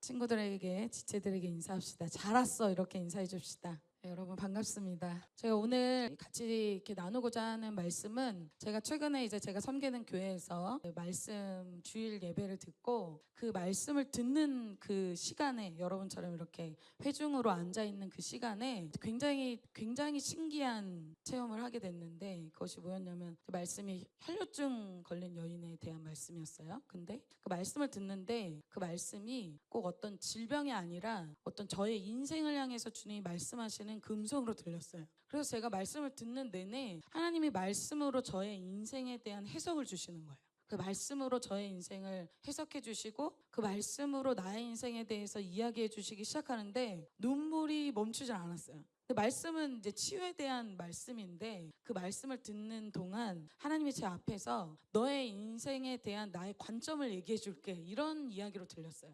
친구들에게, 지체들에게 인사합시다. 잘 왔어, 이렇게 인사해 줍시다. 네, 여러분 반갑습니다. 제가 오늘 같이 이렇게 나누고자 하는 말씀은 제가 최근에 제가 섬기는 교회에서 말씀 주일 예배를 듣고 그 말씀을 듣는 그 시간에 여러분처럼 이렇게 회중으로 앉아 있는 그 시간에 굉장히 신기한 체험을 하게 됐는데, 그것이 뭐였냐면 그 말씀이 혈류증 걸린 여인에 대한 말씀이었어요. 근데 그 말씀을 듣는데 그 말씀이 꼭 어떤 질병이 아니라 어떤 저의 인생을 향해서 주님이 말씀하시는 그 음성으로 들렸어요. 그래서 제가 말씀을 듣는 내내 하나님이 말씀으로 저의 인생에 대한 해석을 주시는 거예요. 그 말씀으로 저의 인생을 해석해 주시고 그 말씀으로 나의 인생에 대해서 이야기해 주시기 시작하는데 눈물이 멈추지 않았어요. 말씀은 이제 치유에 대한 말씀인데 그 말씀을 듣는 동안 하나님이 제 앞에서 너의 인생에 대한 나의 관점을 얘기해 줄게, 이런 이야기로 들렸어요.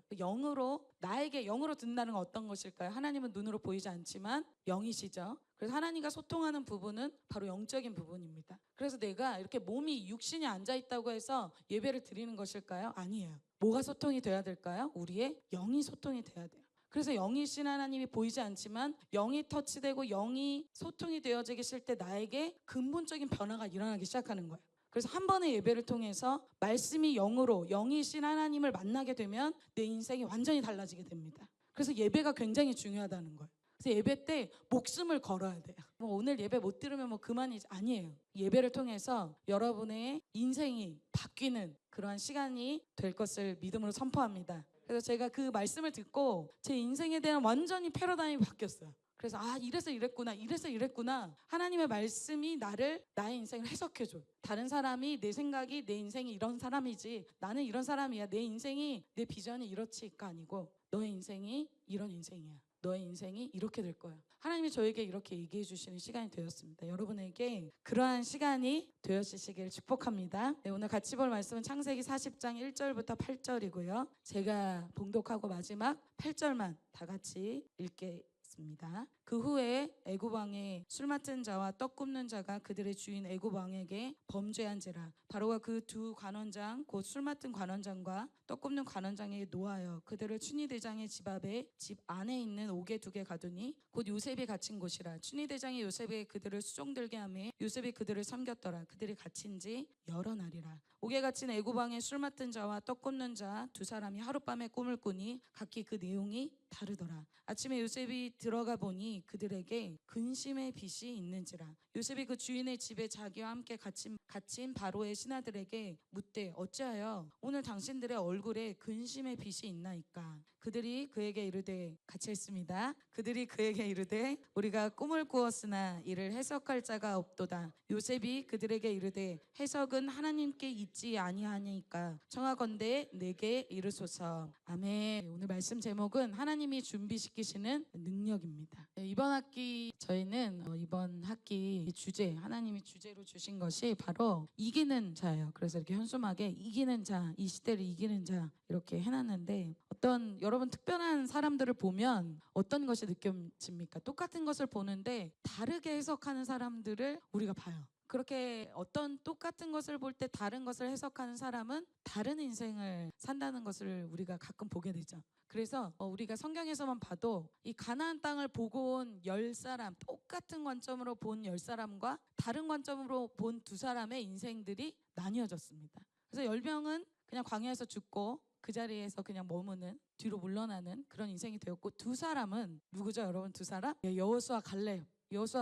나에게 영으로 듣는다는 건 어떤 것일까요? 하나님은 눈으로 보이지 않지만 영이시죠. 그래서 하나님과 소통하는 부분은 바로 영적인 부분입니다. 그래서 내가 이렇게 몸이 육신이 앉아 있다고 해서 예배를 드리는 것일까요? 아니에요. 뭐가 소통이 돼야 될까요? 우리의 영이 소통이 돼야 돼요. 그래서 영이신 하나님이 보이지 않지만 영이 터치되고 영이 소통이 되어지기 계실 때 나에게 근본적인 변화가 일어나기 시작하는 거예요. 그래서 한 번의 예배를 통해서 말씀이 영으로 영이신 하나님을 만나게 되면 내 인생이 완전히 달라지게 됩니다. 그래서 예배가 굉장히 중요하다는 거예요. 그래서 예배 때 목숨을 걸어야 돼요. 오늘 예배 못 들으면 그만이지, 아니에요. 예배를 통해서 여러분의 인생이 바뀌는 그러한 시간이 될 것을 믿음으로 선포합니다. 그래서 제가 그 말씀을 듣고 제 인생에 대한 완전히 패러다임이 바뀌었어요. 그래서 이래서 이랬구나. 하나님의 말씀이 나의 인생을 해석해줘. 다른 사람이 내 생각이 내 인생이 이런 사람이지, 나는 이런 사람이야, 내 인생이 내 비전이 이렇지가 아니고 너의 인생이 이런 인생이야, 너의 인생이 이렇게 될 거야. 하나님이 저에게 이렇게 얘기해 주시는 시간이 되었습니다. 여러분에게 그러한 시간이 되어지시길 축복합니다. 네, 오늘 같이 볼 말씀은 창세기 40장 1절부터 8절이고요. 제가 봉독하고 마지막 8절만 다 같이 읽겠습니다. 그 후에 애굽 왕의 술 맡은 자와 떡 굽는 자가 그들의 주인 애굽 왕에게 범죄한지라. 바로가 그 두 관원장 곧 술 맡은 관원장과 떡 굽는 관원장에게 노하여 그들을 춘희대장의 집 앞에 집 안에 있는 옥에 두게 가두니 곧 요셉이 갇힌 곳이라. 춘희대장이 요셉에게 그들을 수종들게 하매 요셉이 그들을 섬겼더라. 그들이 갇힌 지 여러 날이라. 옥에 갇힌 애굽 왕의 술 맡은 자와 떡 굽는 자 두 사람이 하룻밤에 꿈을 꾸니 각기 그 내용이 다르더라. 아침에 요셉이 들어가 보니 그들에게 근심의 빛이 있는지라. 요셉이 그 주인의 집에 자기와 함께 갇힌 바로의 신하들에게 묻되 어찌하여 오늘 당신들의 얼굴에 근심의 빛이 있나이까. 그들이 그에게 이르되, 같이 했습니다. 그들이 그에게 이르되 우리가 꿈을 꾸었으나 이를 해석할 자가 없도다. 요셉이 그들에게 이르되 해석은 하나님께 있지 아니하니까 청하건대 내게 이르소서. 아멘. 오늘 말씀 제목은 하나님이 준비시키시는 능력입니다. 이번 학기 저희는 이번 학기 주제, 하나님이 주제로 주신 것이 바로 이기는 자예요. 그래서 이렇게 현수막에 이기는 자, 이 시대를 이기는 자 이렇게 해놨는데, 여러분 특별한 사람들을 보면 어떤 것이 느껴집니까? 똑같은 것을 보는데 다르게 해석하는 사람들을 우리가 봐요. 그렇게 어떤 똑같은 것을 볼 때 다른 것을 해석하는 사람은 다른 인생을 산다는 것을 우리가 가끔 보게 되죠. 그래서 우리가 성경에서만 봐도 이 가나안 땅을 보고 온 10사람, 똑같은 관점으로 본 10사람과 다른 관점으로 본 두 사람의 인생들이 나뉘어졌습니다. 그래서 10명은 그냥 광야에서 죽고 그 자리에서 그냥 머무는, 뒤로 물러나는 그런 인생이 되었고, 두 사람은 누구죠, 여러분? 두 사람? 여호수아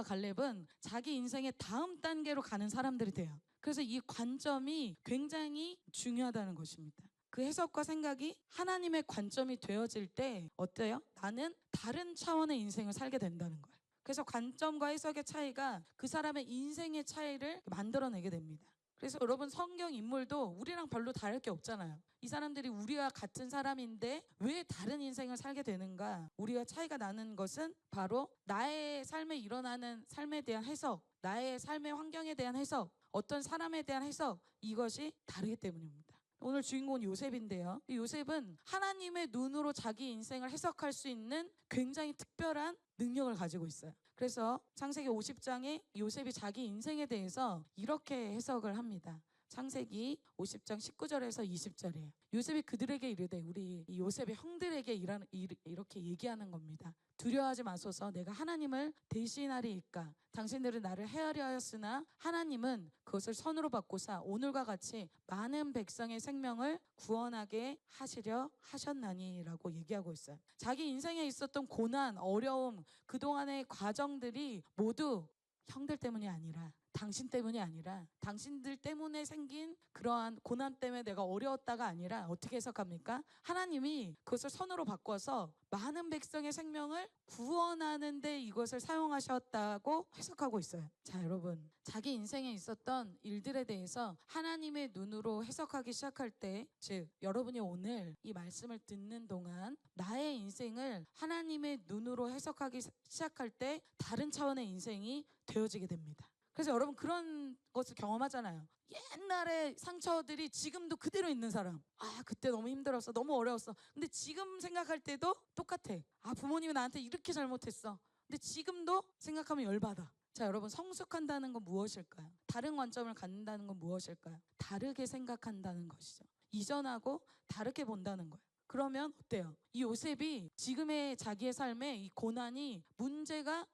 갈렙은 자기 인생의 다음 단계로 가는 사람들이 돼요. 그래서 이 관점이 굉장히 중요하다는 것입니다. 그 해석과 생각이 하나님의 관점이 되어질 때 어때요? 나는 다른 차원의 인생을 살게 된다는 거예요. 그래서 관점과 해석의 차이가 그 사람의 인생의 차이를 만들어내게 됩니다. 그래서 여러분 성경 인물도 우리랑 별로 다를 게 없잖아요. 이 사람들이 우리와 같은 사람인데 왜 다른 인생을 살게 되는가? 우리와 차이가 나는 것은 바로 나의 삶에 일어나는 삶에 대한 해석, 나의 삶의 환경에 대한 해석, 어떤 사람에 대한 해석, 이것이 다르기 때문입니다. 오늘 주인공은 요셉인데요. 요셉은 하나님의 눈으로 자기 인생을 해석할 수 있는 굉장히 특별한 능력을 가지고 있어요. 그래서 창세기 50장에 요셉이 자기 인생에 대해서 이렇게 해석을 합니다. 창세기 50장 19절에서 20절이에요. 요셉이 그들에게 이르되, 우리 이 요셉의 형들에게 이렇게 얘기하는 겁니다. 두려워하지 마소서. 내가 하나님을 대신하리이까. 당신들은 나를 헤아려 하였으나 하나님은 그것을 선으로 바꾸사 오늘과 같이 많은 백성의 생명을 구원하게 하시려 하셨나니라고 얘기하고 있어요. 자기 인생에 있었던 고난, 어려움, 그동안의 과정들이 모두 형들 때문이 아니라, 당신 때문이 아니라, 당신들 때문에 생긴 그러한 고난 때문에 내가 어려웠다가 아니라 어떻게 해석합니까? 하나님이 그것을 선으로 바꿔서 많은 백성의 생명을 구원하는 데 이것을 사용하셨다고 해석하고 있어요. 자, 여러분, 자기 인생에 있었던 일들에 대해서 하나님의 눈으로 해석하기 시작할 때, 즉 여러분이 오늘 이 말씀을 듣는 동안 나의 인생을 하나님의 눈으로 해석하기 시작할 때 다른 차원의 인생이 되어지게 됩니다. 그래서 여러분 그런 것을 경험하잖아요. 옛날의 상처들이 지금도 그대로 있는 사람. 아, 그때 너무 힘들었어, 너무 어려웠어. 근데 지금 생각할 때도 똑같아. 아, 부모님이 나한테 이렇게 잘못했어. 근데 지금도 생각하면 열받아. 자, 여러분, 성숙한다는 건 무엇일까요? 다른 관점을 갖는다는 건 무엇일까요? 다르게 생각한다는 것이죠. 이전하고 다르게 본다는 거예요. 그러면 어때요? 이 요셉이 지금의 자기의 삶에 이 고난이 문제가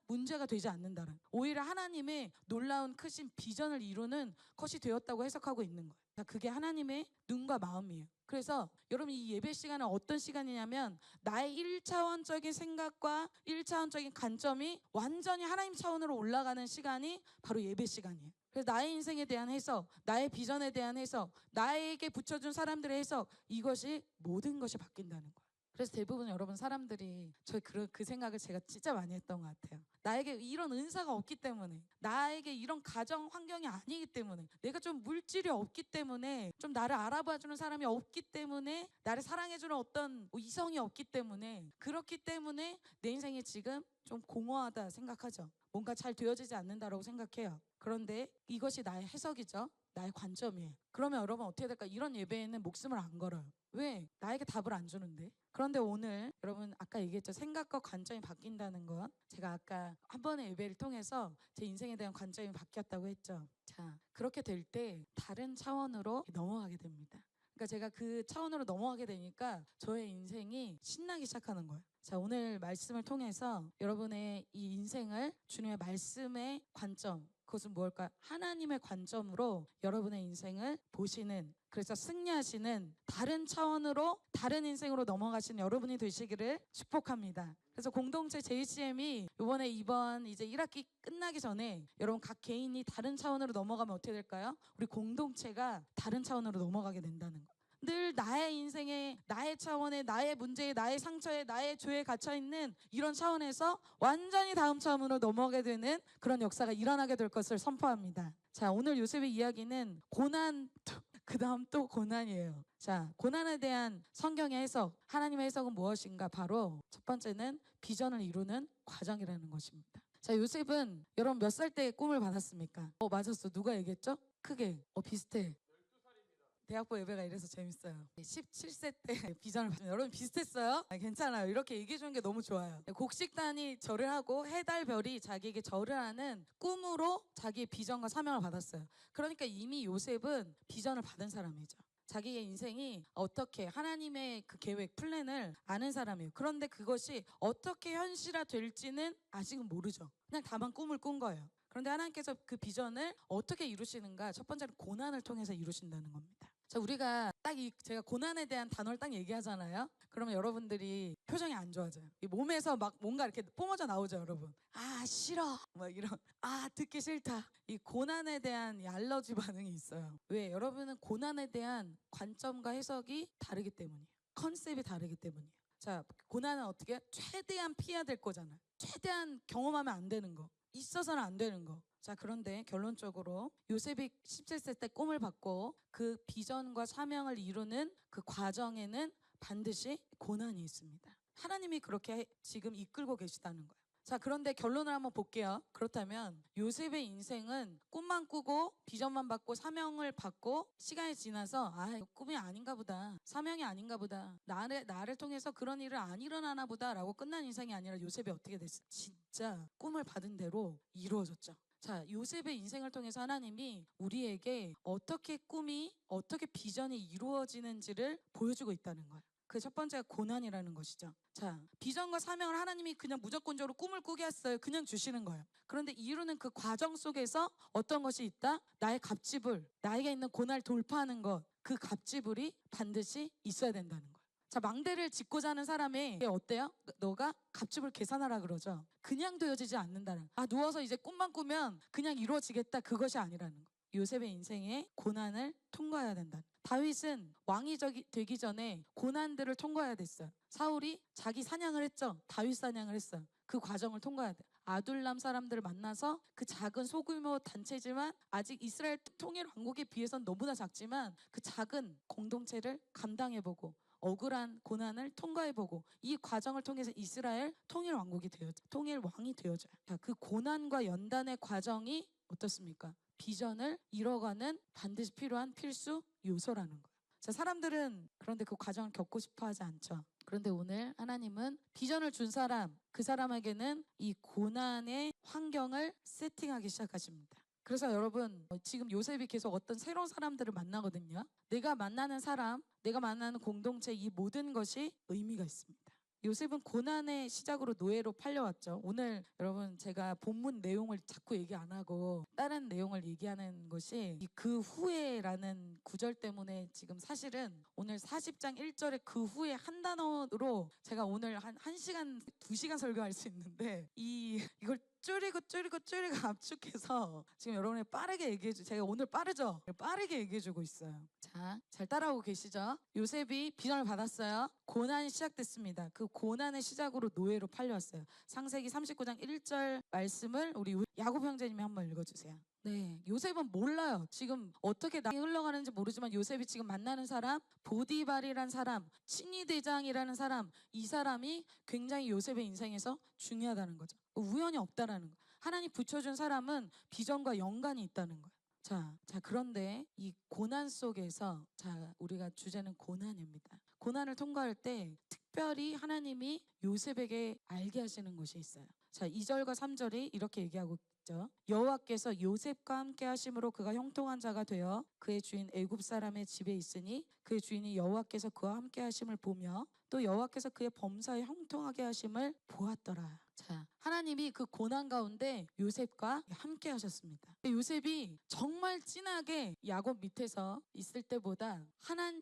되지 않는다는, 오히려 하나님의 놀라운 크신 비전을 이루는 것이 되었다고 해석하고 있는 거예요. 자, 그게 하나님의 눈과 마음이에요. 그래서 여러분, 이 예배 시간은 어떤 시간이냐면 나의 1차원적인 생각과 1차원적인 관점이 완전히 하나님 차원으로 올라가는 시간이 바로 예배 시간이에요. 그래서 나의 인생에 대한 해석, 나의 비전에 대한 해석, 나에게 붙여준 사람들의 해석, 이것이 모든 것이 바뀐다는 거예요. 그래서 대부분 여러분 사람들이 그 생각을 제가 진짜 많이 했던 것 같아요. 나에게 이런 은사가 없기 때문에, 나에게 이런 가정 환경이 아니기 때문에, 내가 좀 물질이 없기 때문에, 좀 나를 알아봐주는 사람이 없기 때문에, 나를 사랑해주는 어떤 이성이 없기 때문에, 그렇기 때문에 내 인생이 지금 좀 공허하다 생각하죠. 뭔가 잘 되어지지 않는다라고 생각해요. 그런데 이것이 나의 해석이죠. 나의 관점이에요. 그러면 여러분 어떻게 될까? 이런 예배에는 목숨을 안 걸어요. 왜? 나에게 답을 안 주는데. 그런데 오늘 여러분 아까 얘기했죠. 생각과 관점이 바뀐다는 건, 제가 아까 한 번의 예배를 통해서 제 인생에 대한 관점이 바뀌었다고 했죠. 자, 그렇게 될 때 다른 차원으로 넘어가게 됩니다. 그러니까 제가 그 차원으로 넘어가게 되니까 저의 인생이 신나기 시작하는 거예요. 자, 오늘 말씀을 통해서 여러분의 이 인생을 주님의 말씀의 관점, 그것은 무엇일까요? 하나님의 관점으로 여러분의 인생을 보시는, 그래서 승리하시는 다른 차원으로, 다른 인생으로 넘어가시는 여러분이 되시기를 축복합니다. 그래서 공동체 JCM이 이번 이제 1학기 끝나기 전에 여러분 각 개인이 다른 차원으로 넘어가면 어떻게 될까요? 우리 공동체가 다른 차원으로 넘어가게 된다는 거. 늘 나의 인생에, 나의 차원에, 나의 문제에, 나의 상처에, 나의 죄에 갇혀있는 이런 차원에서 완전히 다음 차원으로 넘어가게 되는 그런 역사가 일어나게 될 것을 선포합니다. 자, 오늘 요셉의 이야기는 고난, 그 다음 또 고난이에요. 자, 고난에 대한 성경의 해석, 하나님의 해석은 무엇인가? 바로 첫 번째는 비전을 이루는 과정이라는 것입니다. 자, 요셉은 여러분 몇 살 때 꿈을 받았습니까? 맞았어. 누가 얘기했죠? 크게. 비슷해. 대학부 예배가 이래서 재밌어요. 17세 때 비전을 받으면, 여러분 비슷했어요? 괜찮아요. 이렇게 얘기해 주는 게 너무 좋아요. 곡식단이 절을 하고 해달 별이 자기에게 절을 하는 꿈으로 자기의 비전과 사명을 받았어요. 그러니까 이미 요셉은 비전을 받은 사람이죠. 자기의 인생이 어떻게, 하나님의 그 계획, 플랜을 아는 사람이에요. 그런데 그것이 어떻게 현실화 될지는 아직은 모르죠. 그냥 다만 꿈을 꾼 거예요. 그런데 하나님께서 그 비전을 어떻게 이루시는가? 첫 번째는 고난을 통해서 이루신다는 겁니다. 자, 우리가 제가 고난에 대한 단어를 딱 얘기하잖아요. 그러면 여러분들이 표정이 안 좋아져요. 이 몸에서 막 뭔가 이렇게 뿜어져 나오죠, 여러분. 아, 싫어. 막 이런, 듣기 싫다. 이 고난에 대한 이 알러지 반응이 있어요. 왜? 여러분은 고난에 대한 관점과 해석이 다르기 때문이에요. 컨셉이 다르기 때문이에요. 자, 고난은 어떻게? 최대한 피해야 될 거잖아요. 최대한 경험하면 안 되는 거. 있어서는 안 되는 거. 자, 그런데 결론적으로 요셉이 17세 때 꿈을 받고 그 비전과 사명을 이루는 그 과정에는 반드시 고난이 있습니다. 하나님이 그렇게 지금 이끌고 계시다는 거예요. 자, 그런데 결론을 한번 볼게요. 그렇다면 요셉의 인생은 꿈만 꾸고 비전만 받고 사명을 받고 시간이 지나서 꿈이 아닌가 보다, 사명이 아닌가 보다, 나를 통해서 그런 일은 안 일어나나 보다 라고 끝난 인생이 아니라 요셉이 어떻게 됐어요? 진짜 꿈을 받은 대로 이루어졌죠. 자, 요셉의 인생을 통해서 하나님이 우리에게 어떻게 꿈이, 어떻게 비전이 이루어지는지를 보여주고 있다는 거예요. 그 첫 번째가 고난이라는 것이죠. 자, 비전과 사명을 하나님이 그냥 무조건적으로 꿈을 꾸게 했어요. 그냥 주시는 거예요. 그런데 이루는 그 과정 속에서 어떤 것이 있다? 나의 갑지불, 나에게 있는 고난을 돌파하는 것, 그 갑지불이 반드시 있어야 된다는 거예요. 자, 망대를 짓고자 하는 사람이 어때요? 너가 갑집을 계산하라 그러죠. 그냥 되어지지 않는다는. 누워서 이제 꿈만 꾸면 그냥 이루어지겠다, 그것이 아니라는 거. 요셉의 인생에 고난을 통과해야 된다. 다윗은 왕이 되기 전에 고난들을 통과해야 됐어요. 사울이 자기 사냥을 했죠. 다윗 사냥을 했어요. 그 과정을 통과해야 돼. 아둘람 사람들을 만나서 그 작은 소규모 단체지만 아직 이스라엘 통일 왕국에 비해서는 너무나 작지만 그 작은 공동체를 감당해보고 억울한 고난을 통과해보고 이 과정을 통해서 이스라엘 통일 왕국이 되어져, 통일 왕이 되어져요. 자, 그 고난과 연단의 과정이 어떻습니까? 비전을 이뤄가는 반드시 필요한 필수 요소라는 거예요. 자, 사람들은 그런데 그 과정을 겪고 싶어 하지 않죠. 그런데 오늘 하나님은 비전을 준 사람, 그 사람에게는 이 고난의 환경을 세팅하기 시작하십니다. 그래서 여러분, 지금 요셉이 계속 어떤 새로운 사람들을 만나거든요. 내가 만나는 사람, 내가 만나는 공동체, 이 모든 것이 의미가 있습니다. 요셉은 고난의 시작으로 노예로 팔려왔죠. 오늘 여러분, 제가 본문 내용을 자꾸 얘기 안 하고 다른 내용을 얘기하는 것이 그 후에라는 구절 때문에 지금 사실은 오늘 40장 1절에 그 후에 한 단어로 제가 오늘 한 1시간, 2시간 설교할 수 있는데 이걸 줄이고 압축해서 지금 여러분이 빠르게 얘기해주고, 제가 오늘 빠르죠? 빠르게 얘기해주고 있어요. 자, 잘 따라오고 계시죠? 요셉이 비전을 받았어요. 고난이 시작됐습니다. 그 고난의 시작으로 노예로 팔려왔어요. 창세기 39장 1절 말씀을 우리 야곱 형제님이 한번 읽어주세요. 네, 요셉은 몰라요. 지금 어떻게 나이 흘러가는지 모르지만 요셉이 지금 만나는 사람, 보디발이란 사람, 친위대장이라는 사람, 이 사람이 굉장히 요셉의 인생에서 중요하다는 거죠. 우연이 없다라는 거. 하나님 붙여준 사람은 비전과 연관이 있다는 거예요. 자, 그런데 이 고난 속에서, 자, 우리가 주제는 고난입니다. 고난을 통과할 때 특별히 하나님이 요셉에게 알게 하시는 것이 있어요. 자, 2절과 3절이 이렇게 얘기하고 있죠. 여호와께서 요셉과 함께 하심으로 그가 형통한 자가 되어 그의 주인 애굽 사람의 집에 있으니 그의 주인이 여호와께서 그와 함께 하심을 보며 또 여호와께서 그의 범사에 형통하게 하심을 보았더라. 자, 하나님이 그 고난 가운데 요셉과 함께 하셨습니다. 요셉이 정말 진하게 야곱 밑에서 있을 때보다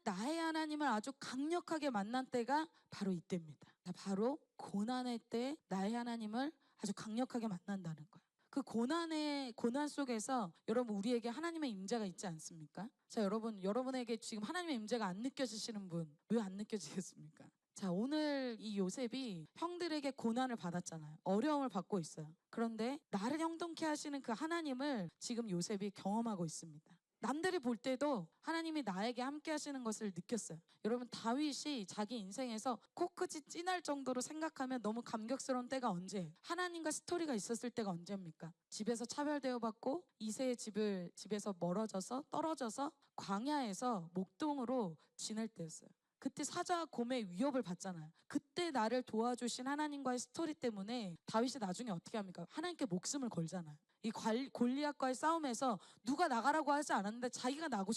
나의 하나님을 아주 강력하게 만난 때가 바로 이때입니다. 자, 바로 고난의 때 나의 하나님을 아주 강력하게 만난다는 거예요. 그 고난 속에서 여러분, 우리에게 하나님의 임재가 있지 않습니까? 자, 여러분에게 지금 하나님의 임재가 안 느껴지시는 분, 왜 안 느껴지겠습니까? 자, 오늘 이 요셉이 형들에게 고난을 받았잖아요. 어려움을 받고 있어요. 그런데 나를 형통케 하시는 그 하나님을 지금 요셉이 경험하고 있습니다. 남들이 볼 때도 하나님이 나에게 함께 하시는 것을 느꼈어요. 여러분, 다윗이 자기 인생에서 코끝이 찐할 정도로 생각하면 너무 감격스러운 때가 언제예요? 하나님과 스토리가 있었을 때가 언제입니까? 집에서 차별대우 받고 이새의 집에서 멀어져서 떨어져서 광야에서 목동으로 지낼 때였어요. 그때 사자와 곰의 위협을 받잖아요. 그때 나를 도와주신 하나님과의 스토리 때문에 다윗이 나중에 어떻게 합니까? 하나님께 목숨을 걸잖아요. 이 골리앗과의 싸움에서 누가 나가라고 하지 않았는데 자기가 나가고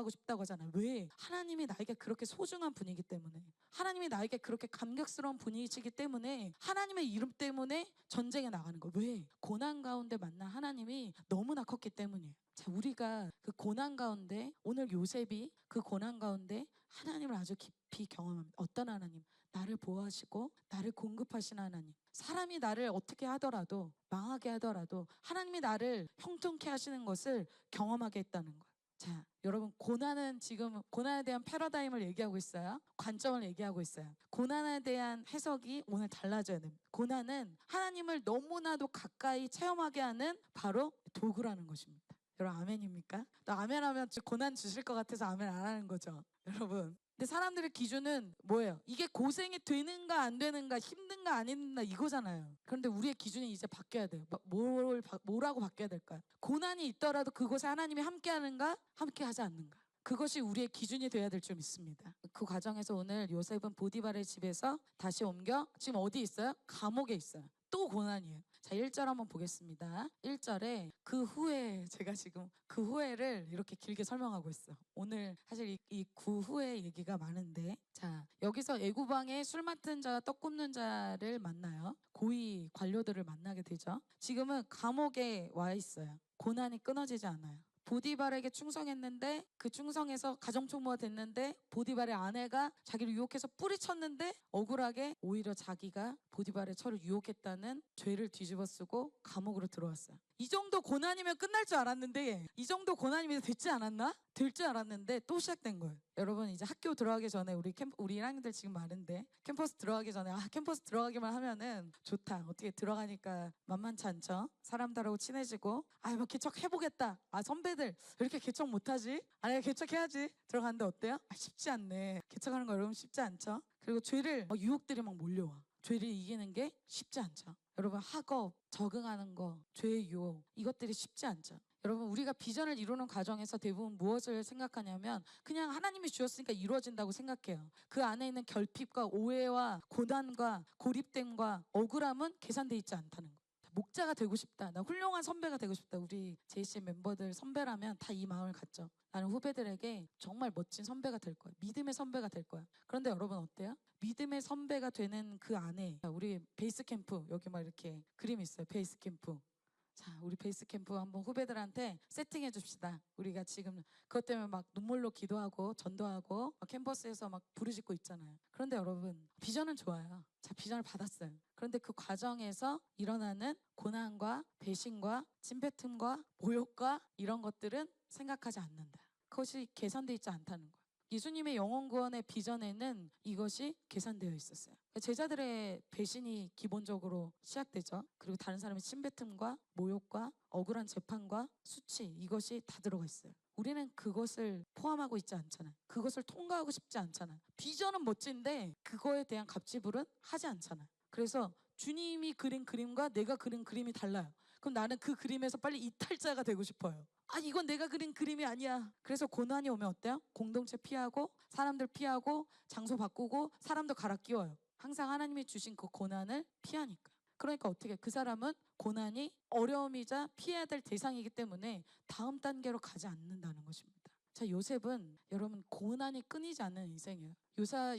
싶다고 하잖아요. 왜? 하나님이 나에게 그렇게 소중한 분이기 때문에, 하나님이 나에게 그렇게 감격스러운 분이시기 때문에, 하나님의 이름 때문에 전쟁에 나가는 거예요. 왜? 고난 가운데 만난 하나님이 너무나 컸기 때문이에요. 자, 우리가 그 고난 가운데, 오늘 요셉이 그 고난 가운데 하나님을 아주 깊이 경험합니다. 어떤 하나님? 나를 보호하시고 나를 공급하시는 하나님. 사람이 나를 어떻게 하더라도, 망하게 하더라도 하나님이 나를 형통케 하시는 것을 경험하게 했다는 거예요. 자, 여러분, 고난은 지금 고난에 대한 패러다임을 얘기하고 있어요. 관점을 얘기하고 있어요. 고난에 대한 해석이 오늘 달라져야 됩니다. 고난은 하나님을 너무나도 가까이 체험하게 하는 바로 도구라는 것입니다. 여러분, 아멘입니까? 또 아멘하면 고난 주실 것 같아서 아멘 안 하는 거죠, 여러분. 근데 사람들의 기준은 뭐예요? 이게 고생이 되는가 안 되는가, 힘든가 안 힘든가, 이거잖아요. 그런데 우리의 기준이 이제 바뀌어야 돼요. 뭐라고 바뀌어야 될까요? 고난이 있더라도 그곳에 하나님이 함께 하는가, 함께 하지 않는가, 그것이 우리의 기준이 돼야 될 줄 믿습니다. 그 과정에서 오늘 요셉은 보디발의 집에서 다시 옮겨 지금 어디 있어요? 감옥에 있어요. 또 고난이에요. 자, 1절 한번 보겠습니다. 1절에 그 후에, 제가 지금 그 후에를 이렇게 길게 설명하고 있어. 오늘 사실 이 그 후에 얘기가 많은데, 자, 여기서 애구방에 술 맡은 자와 떡 굽는 자를 만나요. 고위 관료들을 만나게 되죠. 지금은 감옥에 와 있어요. 고난이 끊어지지 않아요. 보디발에게 충성했는데 그 충성에서 가정총무가 됐는데 보디발의 아내가 자기를 유혹해서 뿌리쳤는데 억울하게 오히려 자기가 보디발의 처를 유혹했다는 죄를 뒤집어쓰고 감옥으로 들어왔어요. 이 정도 고난이면 끝날 줄 알았는데, 이 정도 고난이면 됐지 않았나? 될 줄 알았는데 또 시작된 거예요. 여러분, 이제 학교 들어가기 전에 우리 1학년들 지금 많은데 캠퍼스 들어가기 전에 캠퍼스 들어가기만 하면은 좋다. 어떻게 들어가니까 만만치 않죠? 사람들하고 친해지고 막 개척해보겠다. 선배들 왜 이렇게 개척 못하지? 내가 개척해야지. 들어갔는데 어때요? 쉽지 않네. 개척하는 거 여러분 쉽지 않죠? 그리고 죄를 유혹들이 막 몰려와. 죄를 이기는 게 쉽지 않죠. 여러분, 학업, 적응하는 거, 죄의 유혹, 이것들이 쉽지 않죠. 여러분, 우리가 비전을 이루는 과정에서 대부분 무엇을 생각하냐면 그냥 하나님이 주었으니까 이루어진다고 생각해요. 그 안에 있는 결핍과 오해와 고난과 고립됨과 억울함은 계산돼 있지 않다는 거. 목자가 되고 싶다. 나 훌륭한 선배가 되고 싶다. 우리 JC 멤버들 선배라면 다 이 마음을 갖죠. 나는 후배들에게 정말 멋진 선배가 될 거야. 믿음의 선배가 될 거야. 그런데 여러분 어때요? 믿음의 선배가 되는 그 안에 우리 베이스 캠프, 여기 막 이렇게 그림 있어요. 베이스 캠프. 자, 우리 베이스 캠프 한번 후배들한테 세팅해 줍시다. 우리가 지금 그것 때문에 막 눈물로 기도하고 전도하고 캠퍼스에서 막 부르짖고 있잖아요. 그런데 여러분, 비전은 좋아요. 자, 비전을 받았어요. 그런데 그 과정에서 일어나는 고난과 배신과 찐뱉음과 모욕과 이런 것들은 생각하지 않는다. 그것이 계산되어 있지 않다는 거예요. 예수님의 영혼 구원의 비전에는 이것이 계산되어 있었어요. 제자들의 배신이 기본적으로 시작되죠. 그리고 다른 사람의 침뱉음과 모욕과 억울한 재판과 수치, 이것이 다 들어가 있어요. 우리는 그것을 포함하고 있지 않잖아요. 그것을 통과하고 싶지 않잖아요. 비전은 멋진데 그거에 대한 갑지불은 하지 않잖아요. 그래서 주님이 그린 그림과 내가 그린 그림이 달라요. 그럼 나는 그 그림에서 빨리 이탈자가 되고 싶어요. 이건 내가 그린 그림이 아니야. 그래서 고난이 오면 어때요? 공동체 피하고 사람들 피하고 장소 바꾸고 사람도 갈아 끼워요. 항상 하나님이 주신 그 고난을 피하니까. 그러니까 어떻게, 그 사람은 고난이 어려움이자 피해야 될 대상이기 때문에 다음 단계로 가지 않는다는 것입니다. 자, 요셉은 여러분 고난이 끊이지 않는 인생이에요.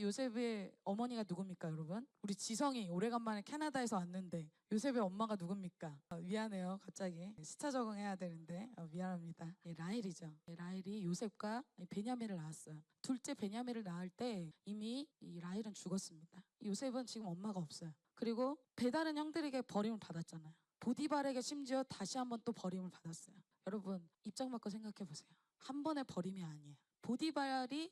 요셉의 어머니가 누굽니까, 여러분? 우리 지성이 오래간만에 캐나다에서 왔는데 요셉의 엄마가 누굽니까? 미안해요, 갑자기 시차 적응해야 되는데 미안합니다. 라헬이죠. 라헬이 요셉과 베냐민을 낳았어요. 둘째 베냐민을 낳을 때 이미 이 라헬은 죽었습니다. 요셉은 지금 엄마가 없어요. 그리고 배다른 형들에게 버림을 받았잖아요. 보디발에게 심지어 다시 한번 또 버림을 받았어요. 여러분, 입장 바꿔 생각해 보세요. 한 번의 버림이 아니에요. 보디발에게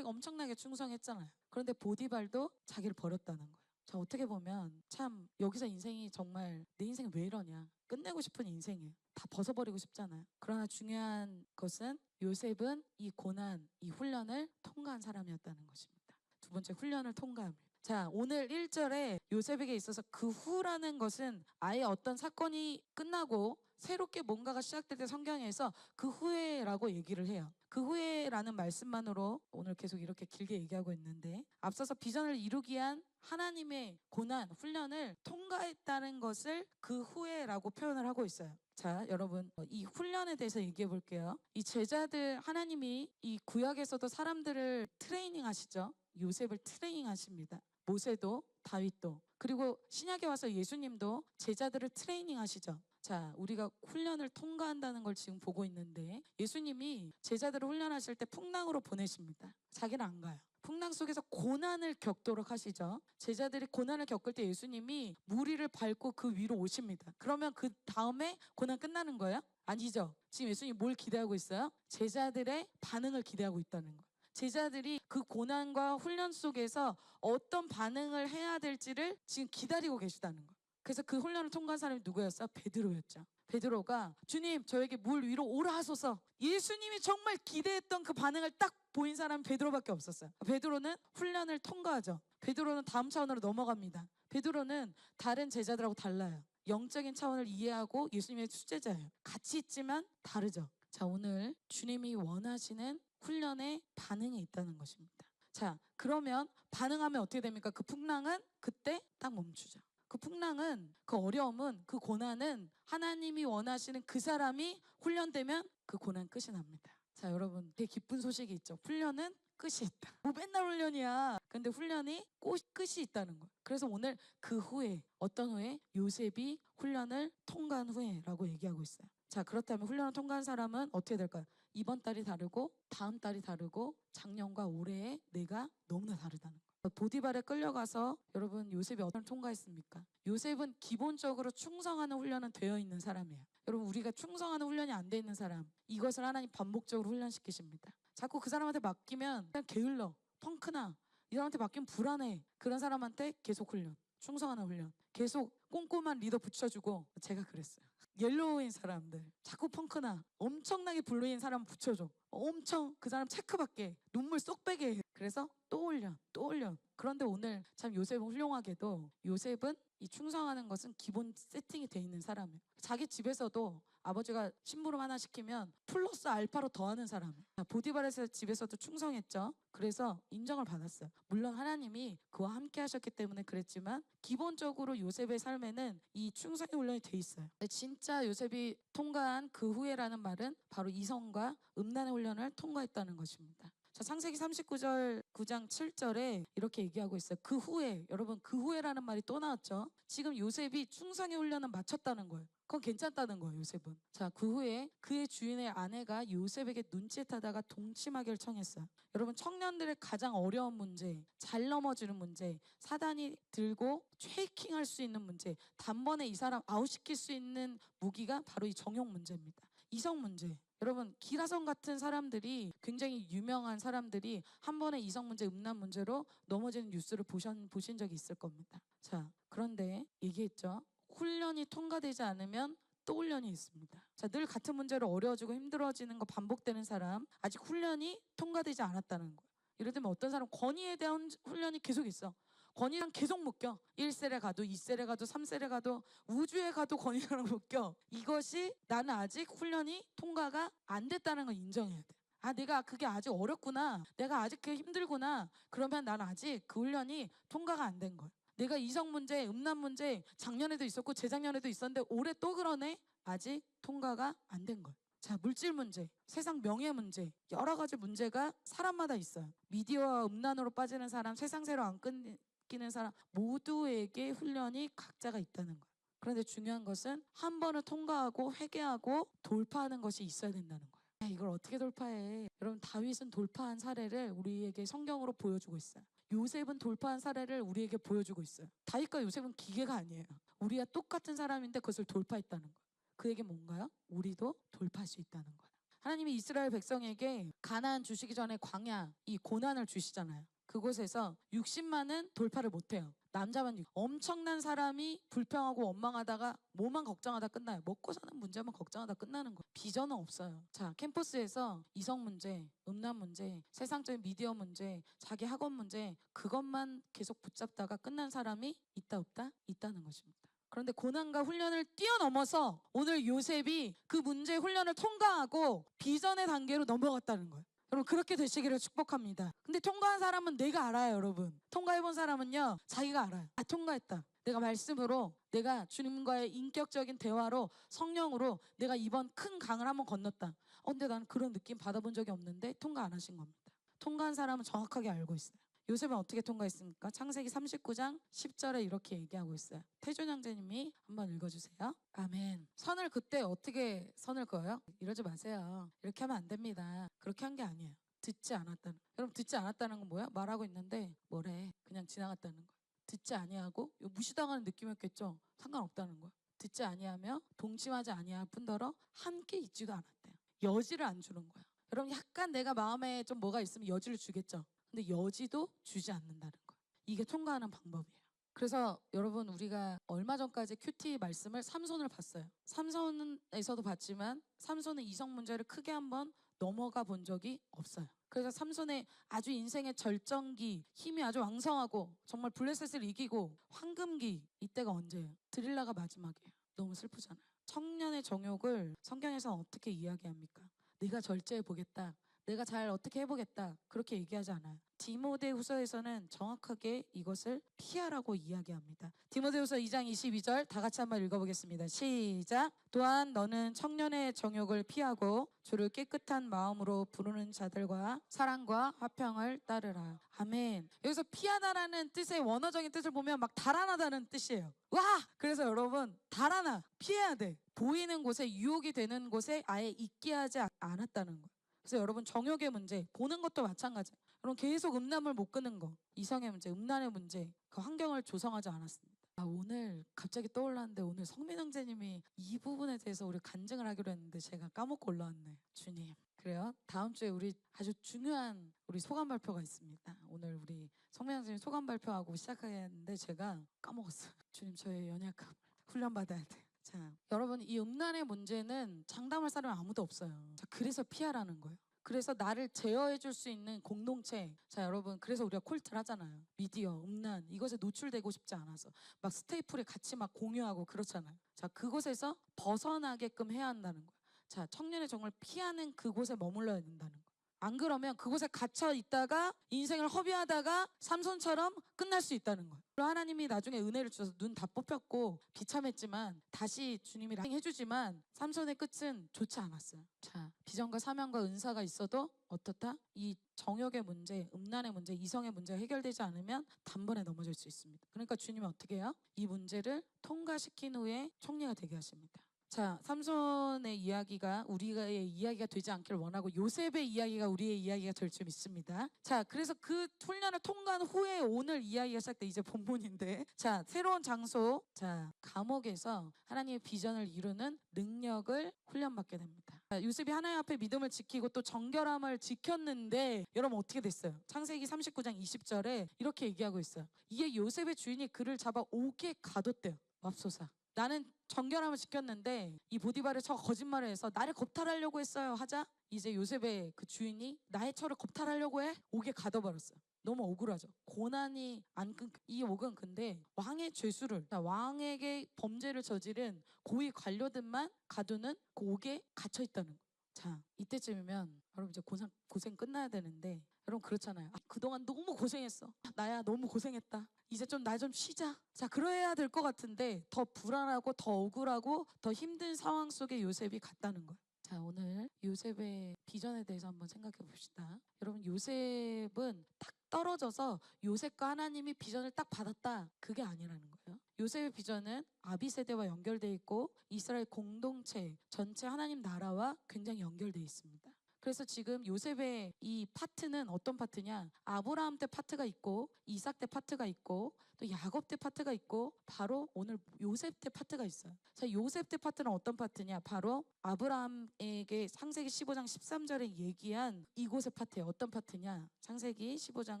엄청나게 충성했잖아요. 그런데 보디발도 자기를 버렸다는 거예요. 자, 어떻게 보면 참 여기서 인생이 정말 내 인생이 왜 이러냐, 끝내고 싶은 인생이에요. 다 벗어버리고 싶잖아요. 그러나 중요한 것은 요셉은 이 고난, 이 훈련을 통과한 사람이었다는 것입니다. 두 번째, 훈련을 통과합니다. 자, 오늘 1절에 요셉에게 있어서 그 후라는 것은 아예 어떤 사건이 끝나고 새롭게 뭔가가 시작될 때 성경에서 그 후에라고 얘기를 해요. 그 후에라는 말씀만으로 오늘 계속 이렇게 길게 얘기하고 있는데, 앞서서 비전을 이루기 위한 하나님의 고난, 훈련을 통과했다는 것을 그 후에라고 표현을 하고 있어요. 자, 여러분, 이 훈련에 대해서 얘기해 볼게요. 이 제자들, 하나님이 이 구약에서도 사람들을 트레이닝 하시죠. 요셉을 트레이닝 하십니다. 모세도, 다윗도, 그리고 신약에 와서 예수님도 제자들을 트레이닝 하시죠. 자, 우리가 훈련을 통과한다는 걸 지금 보고 있는데, 예수님이 제자들을 훈련하실 때 풍랑으로 보내십니다. 자기는 안 가요. 풍랑 속에서 고난을 겪도록 하시죠. 제자들이 고난을 겪을 때 예수님이 무리를 밟고 그 위로 오십니다. 그러면 그 다음에 고난 끝나는 거예요? 아니죠. 지금 예수님이 뭘 기대하고 있어요? 제자들의 반응을 기대하고 있다는 거예요. 제자들이 그 고난과 훈련 속에서 어떤 반응을 해야 될지를 지금 기다리고 계시다는 거예요. 그래서 그 훈련을 통과한 사람이 누구였어? 베드로였죠. 베드로가 주님, 저에게 물 위로 오라 하소서. 예수님이 정말 기대했던 그 반응을 딱 보인 사람은 베드로밖에 없었어요. 베드로는 훈련을 통과하죠. 베드로는 다음 차원으로 넘어갑니다. 베드로는 다른 제자들하고 달라요. 영적인 차원을 이해하고 예수님의 수제자예요. 같이 있지만 다르죠. 자, 오늘 주님이 원하시는 훈련에 반응이 있다는 것입니다. 자, 그러면 반응하면 어떻게 됩니까? 그 풍랑은 그때 딱 멈추죠. 그 풍랑은, 그 어려움은, 그 고난은 하나님이 원하시는 그 사람이 훈련되면 그 고난 끝이 납니다. 자, 여러분, 되게 기쁜 소식이 있죠. 훈련은 끝이 있다. 뭐 맨날 훈련이야. 근데 훈련이 끝이 있다는 거예요. 그래서 오늘 그 후에, 어떤 후에? 요셉이 훈련을 통과한 후에라고 얘기하고 있어요. 자, 그렇다면 훈련을 통과한 사람은 어떻게 될까요? 이번 달이 다르고 다음 달이 다르고 작년과 올해의 내가 너무나 다르다는 거예요. 보디발에 끌려가서 여러분 요셉이 어떤 통과했습니까? 요셉은 기본적으로 충성하는 훈련은 되어 있는 사람이에요. 여러분, 우리가 충성하는 훈련이 안 돼 있는 사람, 이것을 하나님 반복적으로 훈련시키십니다. 자꾸 그 사람한테 맡기면 그냥 게을러, 펑크나, 이 사람한테 맡기면 불안해. 그런 사람한테 계속 훈련, 충성하는 훈련, 계속 꼼꼼한 리더 붙여주고. 제가 그랬어요. 옐로우인 사람들, 자꾸 펑크나 엄청나게 블루인 사람 붙여줘. 엄청 그 사람 체크받게, 눈물 쏙 빼게 해. 그래서 또 훈련, 또 훈련. 그런데 오늘 참 요셉은 훌륭하게도, 요셉은 이 충성하는 것은 기본 세팅이 돼 있는 사람이에요. 자기 집에서도 아버지가 심부름 하나 시키면 플러스 알파로 더하는 사람이에요. 보디발에서 집에서도 충성했죠. 그래서 인정을 받았어요. 물론 하나님이 그와 함께 하셨기 때문에 그랬지만 기본적으로 요셉의 삶에는 이 충성의 훈련이 돼 있어요. 근데 진짜 요셉이 통과한 그 후에라는 말은 바로 이성과 음란의 훈련을 통과했다는 것입니다. 자, 창세기 39절 9장 7절에 이렇게 얘기하고 있어요. 그 후에, 여러분, 그 후에라는 말이 또 나왔죠. 지금 요셉이 충성의 훈련을 마쳤다는 거예요. 그건 괜찮다는 거예요, 요셉은. 자, 그 후에 그의 주인의 아내가 요셉에게 눈짓하다가 동침하기를 청했어요. 여러분, 청년들의 가장 어려운 문제, 잘 넘어지는 문제, 사단이 들고 쉐이킹할 수 있는 문제, 단번에 이 사람 아웃시킬 수 있는 무기가 바로 이 정욕 문제입니다. 이성 문제. 여러분, 기라성 같은 사람들이, 굉장히 유명한 사람들이 한 번에 이성 문제, 음란 문제로 넘어지는 뉴스를 보신 적이 있을 겁니다. 자, 그런데 얘기했죠. 훈련이 통과되지 않으면 또 훈련이 있습니다. 자, 늘 같은 문제로 어려워지고 힘들어지는 거 반복되는 사람, 아직 훈련이 통과되지 않았다는 거예요. 예를 들면 어떤 사람 권위에 대한 훈련이 계속 있어. 권위랑 계속 묶여. 1세례 가도 2세례 가도 3세례 가도 우주에 가도 권위랑 묶여. 이것이 나는 아직 훈련이 통과가 안 됐다는 걸 인정해야 돼. 아, 내가 그게 아직 어렵구나, 내가 아직 그게 힘들구나. 그러면 난 아직 그 훈련이 통과가 안 된 거야. 내가 이성 문제, 음란 문제 작년에도 있었고 재작년에도 있었는데 올해 또 그러네? 아직 통과가 안 된 거야. 자, 물질 문제, 세상 명예 문제, 여러 가지 문제가 사람마다 있어요. 미디어와 음란으로 빠지는 사람, 세상새로 안 끊기는 사람, 모두에게 훈련이 각자가 있다는 거예요. 그런데 중요한 것은 한 번을 통과하고 회개하고 돌파하는 것이 있어야 된다는 거예요. 이걸 어떻게 돌파해? 여러분, 다윗은 돌파한 사례를 우리에게 성경으로 보여주고 있어요. 요셉은 돌파한 사례를 우리에게 보여주고 있어요. 다윗과 요셉은 기계가 아니에요. 우리가 똑같은 사람인데 그것을 돌파했다는 거예요. 그에게 뭔가요? 우리도 돌파할 수 있다는 거예요. 하나님이 이스라엘 백성에게 가나안 주시기 전에 광야, 이 고난을 주시잖아요. 그곳에서 60만은 돌파를 못해요. 남자만 엄청난 사람이 불평하고 원망하다가 뭐만 걱정하다 끝나요. 먹고 사는 문제만 걱정하다 끝나는 거예요. 비전은 없어요. 자, 캠퍼스에서 이성 문제, 음란 문제, 세상적인 미디어 문제, 자기 학원 문제, 그것만 계속 붙잡다가 끝난 사람이 있다 없다? 있다는 것입니다. 그런데 고난과 훈련을 뛰어넘어서 오늘 요셉이 그 문제 훈련을 통과하고 비전의 단계로 넘어갔다는 거예요. 여러분, 그렇게 되시기를 축복합니다. 근데 통과한 사람은 내가 알아요, 여러분. 통과해본 사람은요, 자기가 알아요. 아, 통과했다. 내가 말씀으로, 내가 주님과의 인격적인 대화로, 성령으로 내가 이번 큰 강을 한번 건넜다. 근데 나는 그런 느낌 받아본 적이 없는데 통과 안 하신 겁니다. 통과한 사람은 정확하게 알고 있어요. 요셉은 어떻게 통과했습니까? 창세기 39장 10절에 이렇게 얘기하고 있어요. 태준 형제님이 한번 읽어주세요. 아멘. 선을 그때 어떻게 선을 그어요? 이러지 마세요. 이렇게 하면 안 됩니다. 그렇게 한 게 아니에요. 듣지 않았다는. 여러분, 듣지 않았다는 건 뭐야? 말하고 있는데 뭐래? 그냥 지나갔다는 거야. 듣지 아니하고, 무시당하는 느낌이었겠죠? 상관없다는 거야. 듣지 아니하며 동침하지 아니할 뿐더러 함께 있지도 않았대요. 여지를 안 주는 거야. 여러분, 약간 내가 마음에 좀 뭐가 있으면 여지를 주겠죠? 근데 여지도 주지 않는다는 거예요. 이게 통과하는 방법이에요. 그래서 여러분, 우리가 얼마 전까지 큐티 말씀을 삼손을 봤어요. 삼손에서도 봤지만 삼손은 이성 문제를 크게 한번 넘어가 본 적이 없어요. 그래서 삼손의 아주 인생의 절정기, 힘이 아주 왕성하고 정말 블레셋을 이기고 황금기, 이때가 언제예요? 드릴라가 마지막이에요. 너무 슬프잖아요. 청년의 정욕을 성경에서 어떻게 이야기합니까? 네가 절제해 보겠다. 내가 잘 어떻게 해보겠다 그렇게 얘기하지 않아요. 디모데후서에서는 정확하게 이것을 피하라고 이야기합니다. 디모데후서 2장 22절 다 같이 한번 읽어보겠습니다. 시작. 또한 너는 청년의 정욕을 피하고 주를 깨끗한 마음으로 부르는 자들과 사랑과 화평을 따르라. 아멘. 여기서 피하다라는 뜻의 원어적인 뜻을 보면 막 달아나다는 뜻이에요. 와! 그래서 여러분 달아나 피해야 돼. 보이는 곳에 유혹이 되는 곳에 아예 있게 하지 않았다는 거예요. 그래서 여러분 정욕의 문제 보는 것도 마찬가지. 여러분 계속 음란물 못 끄는 거, 이성의 문제, 음란의 문제, 그 환경을 조성하지 않았습니다. 오늘 갑자기 떠올랐는데 오늘 성민 형제님이 이 부분에 대해서 우리 간증을 하기로 했는데 제가 까먹고 올라왔네. 주님. 그래요? 다음 주에 우리 아주 중요한 우리 소감 발표가 있습니다. 오늘 우리 성민 형제님 소감 발표하고 시작해야 했는데 제가 까먹었어요. 주님 저의 연약함 훈련받아야 돼. 자, 여러분 이 음란의 문제는 장담할 사람이 아무도 없어요. 자, 그래서 피하라는 거예요. 그래서 나를 제어해 줄 수 있는 공동체. 자, 여러분 그래서 우리가 콜트를 하잖아요. 미디어, 음란 이것에 노출되고 싶지 않아서 막 스테이플에 같이 막 공유하고 그렇잖아요. 자, 그곳에서 벗어나게끔 해야 한다는 거예요. 자, 청년의 정을 피하는 그곳에 머물러야 된다는 거예요. 안 그러면 그곳에 갇혀 있다가 인생을 허비하다가 삼손처럼 끝날 수 있다는 거예요. 하나님이 나중에 은혜를 주셔서 눈 다 뽑혔고 비참했지만 다시 주님이 해주지만 삼손의 끝은 좋지 않았어요. 자, 비전과 사명과 은사가 있어도 어떻다? 이 정욕의 문제, 음란의 문제, 이성의 문제가 해결되지 않으면 단번에 넘어질 수 있습니다. 그러니까 주님은 어떻게 해요? 이 문제를 통과시킨 후에 총리가 되게 하십니다. 자, 삼손의 이야기가 우리의 이야기가 되지 않기를 원하고 요셉의 이야기가 우리의 이야기가 될 줄 믿습니다. 자, 그래서 그 훈련을 통과한 후에 오늘 이야기가 시작돼. 이제 본문인데, 자, 새로운 장소, 자, 감옥에서 하나님의 비전을 이루는 능력을 훈련받게 됩니다. 자, 요셉이 하나님 앞에 믿음을 지키고 또 정결함을 지켰는데 여러분 어떻게 됐어요? 창세기 39장 20절에 이렇게 얘기하고 있어요. 이게 요셉의 주인이 그를 잡아 옥에 가뒀대요. 맙소사. 나는 정결함을 지켰는데 이 보디발의 처가 거짓말을 해서 나를 겁탈하려고 했어요 하자 이제 요셉의 그 주인이 나의 처를 겁탈하려고 해? 옥에 가둬버렸어요. 너무 억울하죠. 고난이 안 끊. 이 옥은 근데 왕의 죄수를 왕에게 범죄를 저지른 고위 관료들만 가두는 그 옥에 갇혀 있다는 거. 자, 이때쯤이면 여러분 이제 고생 끝나야 되는데 여러분 그렇잖아요. 그동안 너무 고생했어. 나야 너무 고생했다. 이제 좀 나 좀 쉬자. 자, 그래야 될 것 같은데 더 불안하고 더 억울하고 더 힘든 상황 속에 요셉이 갔다는 거예요. 자, 오늘 요셉의 비전에 대해서 한번 생각해 봅시다. 여러분 요셉은 딱 떨어져서 요셉과 하나님이 비전을 딱 받았다. 그게 아니라는 거예요. 요셉의 비전은 아비세대와 연결되어 있고 이스라엘 공동체 전체 하나님 나라와 굉장히 연결되어 있습니다. 그래서 지금 요셉의 이 파트는 어떤 파트냐? 아브라함 때 파트가 있고 이삭 때 파트가 있고 또 야곱 때 파트가 있고 바로 오늘 요셉 때 파트가 있어요. 자, 요셉 때 파트는 어떤 파트냐? 바로 아브라함에게 창세기 15장 13절에 얘기한 이곳의 파트예요. 어떤 파트냐? 창세기 15장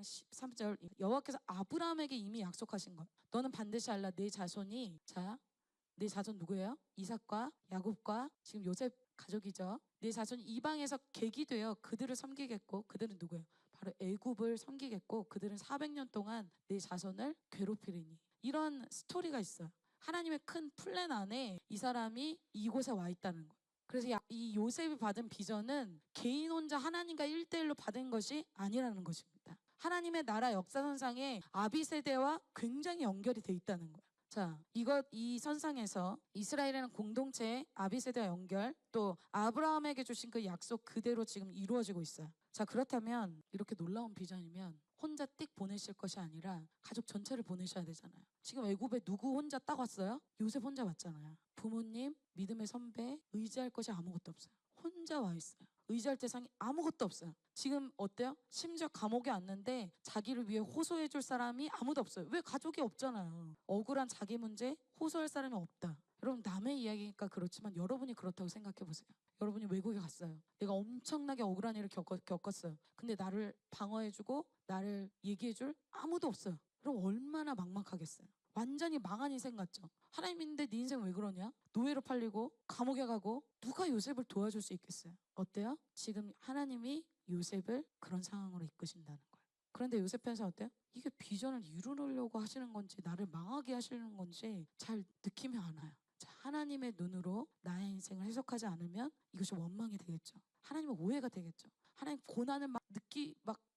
13절 여호와께서 아브라함에게 이미 약속하신 거예요. 너는 반드시 알라 내 자손이 자, 내 자손 누구예요? 이삭과 야곱과 지금 요셉 가족이죠. 내 자손이 이방에서 객이 되어 그들을 섬기겠고 그들은 누구예요? 바로 애굽을 섬기겠고 그들은 400년 동안 내 자손을 괴롭히리니. 이런 스토리가 있어요. 하나님의 큰 플랜 안에 이 사람이 이곳에 와 있다는 거예요. 그래서 이 요셉이 받은 비전은 개인 혼자 하나님과 1대1로 받은 것이 아니라는 것입니다. 하나님의 나라 역사선상에 아비세대와 굉장히 연결이 돼 있다는 거예요. 자, 이 선상에서 이스라엘이라는 공동체의 아비세대와 연결 또 아브라함에게 주신 그 약속 그대로 지금 이루어지고 있어요. 자, 그렇다면 이렇게 놀라운 비전이면 혼자 띡 보내실 것이 아니라 가족 전체를 보내셔야 되잖아요. 지금 애굽에 누구 혼자 딱 왔어요? 요셉 혼자 왔잖아요. 부모님, 믿음의 선배, 의지할 것이 아무것도 없어요. 혼자 와 있어요. 의지할 대상이 아무것도 없어요. 지금 어때요? 심지어 감옥에 왔는데 자기를 위해 호소해줄 사람이 아무도 없어요. 왜? 가족이 없잖아요. 억울한 자기 문제 호소할 사람이 없다. 여러분 남의 이야기니까 그렇지만 여러분이 그렇다고 생각해 보세요. 여러분이 외국에 갔어요. 내가 엄청나게 억울한 일을 겪었어요. 근데 나를 방어해주고 나를 얘기해줄 아무도 없어요. 그럼 얼마나 막막하겠어요. 완전히 망한 인생 같죠. 하나님인데 네 인생 왜 그러냐? 노예로 팔리고 감옥에 가고 누가 요셉을 도와줄 수 있겠어요? 어때요? 지금 하나님이 요셉을 그런 상황으로 이끄신다는 거예요. 그런데 요셉 편에서 어때요? 이게 비전을 이루려고 하시는 건지 나를 망하게 하시는 건지 잘 느낌이 안 와요. 자, 하나님의 눈으로 나의 인생을 해석하지 않으면 이것이 원망이 되겠죠. 하나님의 오해가 되겠죠. 하나님 고난을 막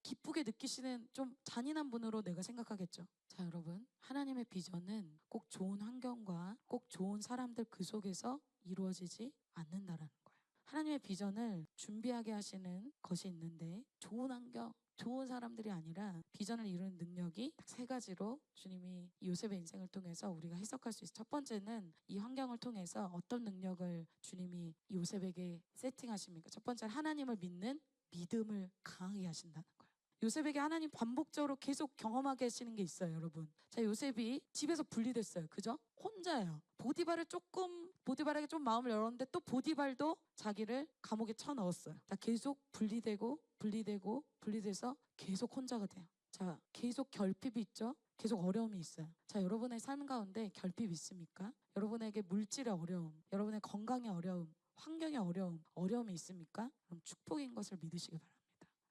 기쁘게 느끼시는 좀 잔인한 분으로 내가 생각하겠죠. 자, 여러분, 하나님의 비전은 꼭 좋은 환경과 꼭 좋은 사람들 그 속에서 이루어지지 않는다라는 거예요. 하나님의 비전을 준비하게 하시는 것이 있는데 좋은 환경, 좋은 사람들이 아니라 비전을 이루는 능력이 딱 세 가지로 주님이 요셉의 인생을 통해서 우리가 해석할 수 있어요. 첫 번째는 이 환경을 통해서 어떤 능력을 주님이 요셉에게 세팅하십니까? 첫 번째는 하나님을 믿는 믿음을 강하게 하신다는 거예요. 요셉에게 하나님 반복적으로 계속 경험하게 하시는 게 있어요, 여러분. 자, 요셉이 집에서 분리됐어요. 그죠? 혼자예요. 보디발에게 좀 마음을 열었는데 또 보디발도 자기를 감옥에 쳐넣었어요. 자, 계속 분리돼서 계속 혼자가 돼요. 자, 계속 결핍이 있죠? 계속 어려움이 있어요. 자, 여러분의 삶 가운데 결핍 있습니까? 여러분에게 물질의 어려움, 여러분의 건강의 어려움, 환경의 어려움이 있습니까? 그럼 축복인 것을 믿으시기 바랍니다.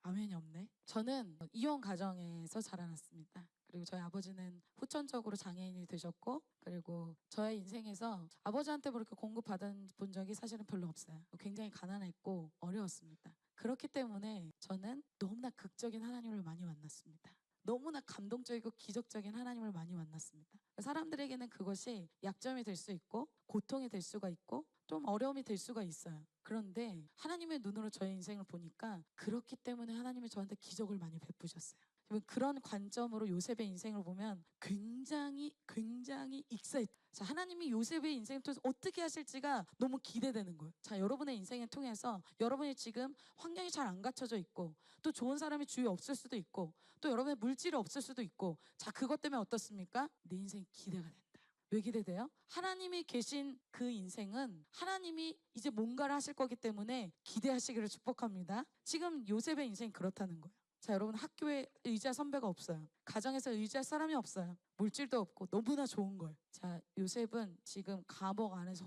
아멘이 없네. 저는 이혼 가정에서 자라났습니다. 그리고 저희 아버지는 후천적으로 장애인이 되셨고, 그리고 저의 인생에서 아버지한테 그렇게 공급받은 본 적이 사실은 별로 없어요. 굉장히 가난했고 어려웠습니다. 그렇기 때문에 저는 너무나 극적인 하나님을 많이 만났습니다. 너무나 감동적이고 기적적인 하나님을 많이 만났습니다. 사람들에게는 그것이 약점이 될 수 있고 고통이 될 수가 있고 좀 어려움이 될 수가 있어요. 그런데 하나님의 눈으로 저의 인생을 보니까 그렇기 때문에 하나님이 저한테 기적을 많이 베푸셨어요. 그런 관점으로 요셉의 인생을 보면 굉장히 익사했. 자, 하나님이 요셉의 인생을 통해서 어떻게 하실지가 너무 기대되는 거예요. 자, 여러분의 인생을 통해서 여러분이 지금 환경이 잘 안 갖춰져 있고 또 좋은 사람이 주위에 없을 수도 있고 또 여러분의 물질이 없을 수도 있고 자, 그것 때문에 어떻습니까? 내 인생이 기대가 된다. 왜 기대돼요? 하나님이 계신 그 인생은 하나님이 이제 뭔가를 하실 거기 때문에 기대하시기를 축복합니다. 지금 요셉의 인생이 그렇다는 거예요. 자, 여러분, 학교에 의지할 선배가 없어요. 가정에서 의지할 사람이 없어요. 물질도 없고 너무나 좋은 걸. 자, 요셉은 지금 감옥 안에서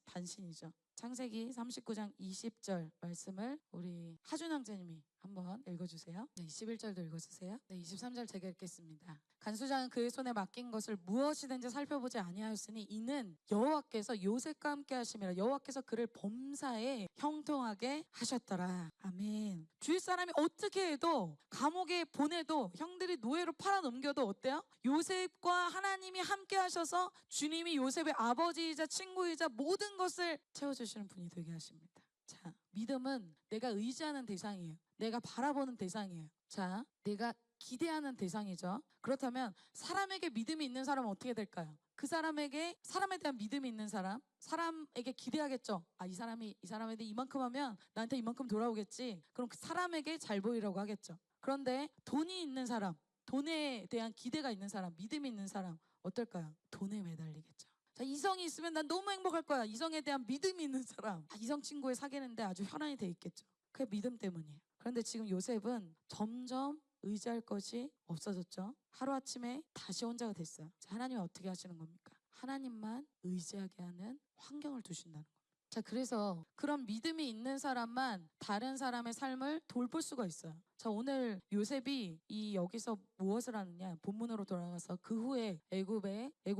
단신이죠. 창세기 39장 20절 말씀을 우리 하준 형제님이 한번 읽어주세요. 네, 21절도 읽어주세요. 네, 23절 제가 읽겠습니다. 간수장은 그의 손에 맡긴 것을 무엇이든지 살펴보지 아니하였으니 이는 여호와께서 요셉과 함께 하심이라. 여호와께서 그를 범사에 형통하게 하셨더라. 아멘. 주위 사람이 어떻게 해도 감옥에 보내도 형들이 노예로 팔아넘겨도 어때요? 요셉과 하나님이 함께 하셔서 주님이 요셉의 아버지이자 친구이자 모든 것을 채워주시는 분이 되게 하십니다. 자, 믿음은 내가 의지하는 대상이에요. 내가 바라보는 대상이에요. 자, 내가 기대하는 대상이죠. 그렇다면 사람에게 믿음이 있는 사람은 어떻게 될까요? 그 사람에 대한 믿음이 있는 사람에게 기대하겠죠. 아, 이 사람에 대해 이만큼 하면 나한테 이만큼 돌아오겠지. 그럼 그 사람에게 잘 보이려고 하겠죠. 그런데 돈이 있는 사람, 돈에 대한 기대가 있는 사람, 믿음이 있는 사람 어떨까요? 돈에 매달리겠죠. 자, 이성이 있으면 난 너무 행복할 거야. 이성에 대한 믿음이 있는 사람. 이성 친구에 사귀는데 아주 혈안이 돼 있겠죠. 그게 믿음 때문이에요. 그런데 지금 요셉은 점점 의지할 것이 없어졌죠. 하루아침에 다시 혼자가 됐어요. 자, 하나님이 어떻게 하시는 겁니까? 하나님만 의지하게 하는 환경을 두신다는 겁니다. 자, 그래서 그런 믿음이 있는 사람만 다른 사람의 삶을 돌볼 수가 있어요. 자, 오늘 요셉이 여기서 무엇을 하느냐? 본문으로 돌아가서 그 후에 애굽